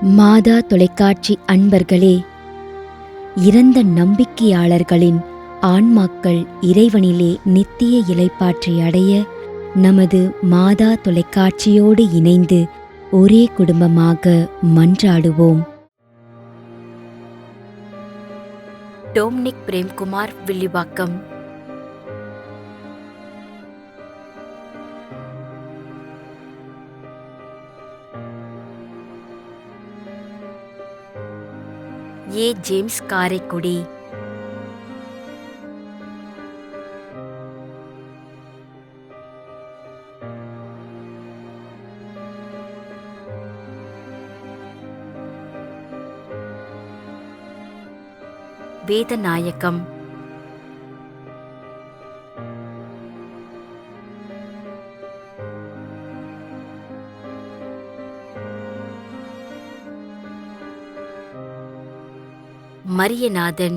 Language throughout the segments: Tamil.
மாதா தொலைக்காட்சி அன்பர்களே, இறந்த நம்பிக்கையாளர்களின் ஆன்மாக்கள் இறைவனிலே நித்திய இளைப்பாற்றி அடைய நமது மாதா தொலைக்காட்சியோடு இணைந்து ஒரே குடும்பமாக மன்றாடுவோம். டோம்னிக் பிரேம்குமார், வில்லிவாக்கம். ஏ. ஜேம்ஸ், காரைக்குடி. வேதநாயகம். மரியநாதன்.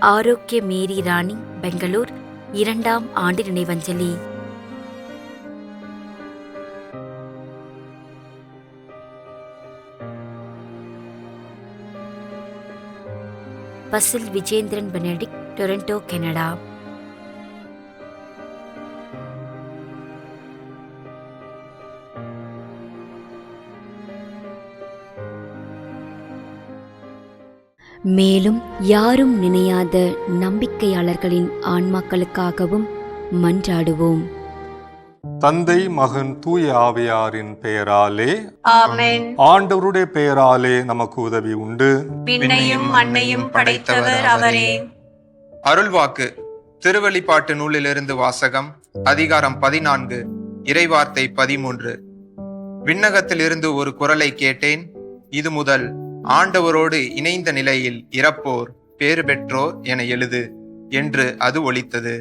ஆரோக்கிய மேரி ராணி, பெங்களூர், 2ஆம் ஆண்டு நினைவஞ்சலி. Basil Vijendran Benedict, Toronto, Canada. மேலும் யாரும் நினையாத நம்பிக்கையாளர்களின் ஆன்மாக்களுக்காகவும் மன்றாடுவோம். தந்தை, மகன், தூய ஆவியாரின் பெயராலே ஆமென். ஆண்டவருடைய பெயராலே நமக்கு உதவி உண்டு. விண்ணையும் மண்ணையும் படைத்தவர் அவரே. அருள்வாக்கு. திருவெளிப்பாட்டு நூலிலிருந்து வாசகம். அதிகாரம் 14, இறைவார்த்தை 13. விண்ணகத்திலிருந்து ஒரு குரலை கேட்டேன். இது முதல் ஆண்டவரோடு இணைந்த நிலையில் இறப்போர் பேறு பெற்றோர் என எழுது என்று அது ஒலித்தது.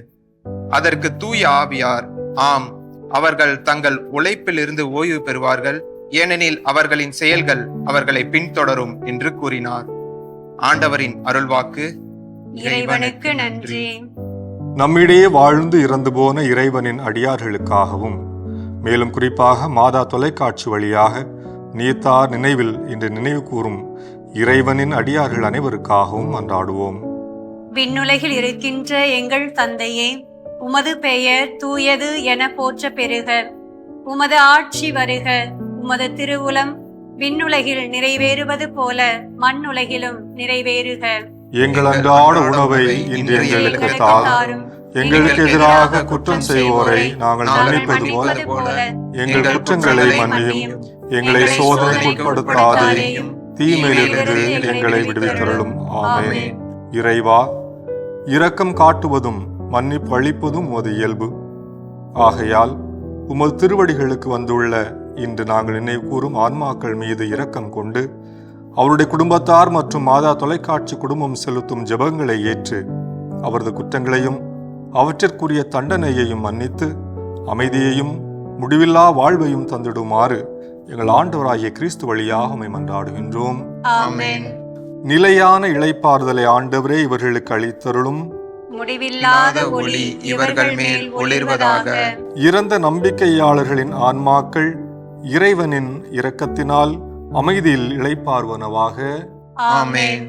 அதற்கு தூய ஆவியார், ஆம், அவர்கள் தங்கள் உழைப்பிலிருந்து ஓய்வு பெறுவார்கள், ஏனெனில் அவர்களின் செயல்கள் அவர்களை பின்தொடரும் என்று கூறினார். ஆண்டவரின் அருள்வாக்கு. இறைவனுக்கு நன்றி. நம்மிடையே வாழ்ந்து இறந்து போன இறைவனின் அடியார்களுக்காகவும், மேலும் குறிப்பாக மாதா தொலைக்காட்சி வழியாக நீத்தார் நினைவில் இன்று நினைவு கூறும் இறைவனின் அடியார்கள் அனைவருக்காகவும் மன்றாடுவோம். விண்ணுலகில் இருக்கின்ற எங்கள் தந்தையே, உமது பெயர் தூயது என போற்ற பெறுக. உமது ஆட்சி வருக. உமது திருவுளம் விண்ணுலகில் நிறைவேறுவது போல மண்ணுலகிலும் நிறைவேறுக. எங்கள் அன்றாட உணவை இன்று எங்களுக்கு தாரும். எங்களுக்கு எதிராக குற்றம் செய்வோரை நாங்கள் மன்னிப்பது போல எங்கள் குற்றங்களை மன்னியும். எங்களை சோதனைக்குட்படுத்தாதேயும், தீமையிலிருந்து எங்களை விடுவித்தருளும். ஆமென். இறைவா, இரக்கம் காட்டுவதும் மன்னிப்பு அளிப்பதும் உமது இயல்பு. ஆகையால் உமது திருவடிகளுக்கு வந்துள்ள இன்று நாங்கள் நினைவு கூறும் ஆன்மாக்கள் மீது இரக்கம் கொண்டு அவருடைய குடும்பத்தார் மற்றும் மாதா தொலைக்காட்சி குடும்பம் செலுத்தும் ஜெபங்களை ஏற்று அவரது குற்றங்களையும் அவற்றிற்குரிய தண்டனையையும் மன்னித்து அமைதியையும் முடிவில்லா வாழ்வையும் தந்திடுமாறு எங்கள் ஆண்டவராகிய கிறிஸ்து வழியாக உம்மை மன்றாடுகின்றோம். ஆமென். நிலையான இளைப்பாறுதலை ஆண்டவரே இவர்களுக்கு அளித்தருளும். முடிவில்லாத ஒளி இவர்கள் மேல் ஒளிர்வதாக. இறந்த நம்பிக்கையாளர்களின் ஆன்மாக்கள் இறைவனின் இரக்கத்தினால் அமைதியில் இளைப்பாறுவனவாக. ஆமென்.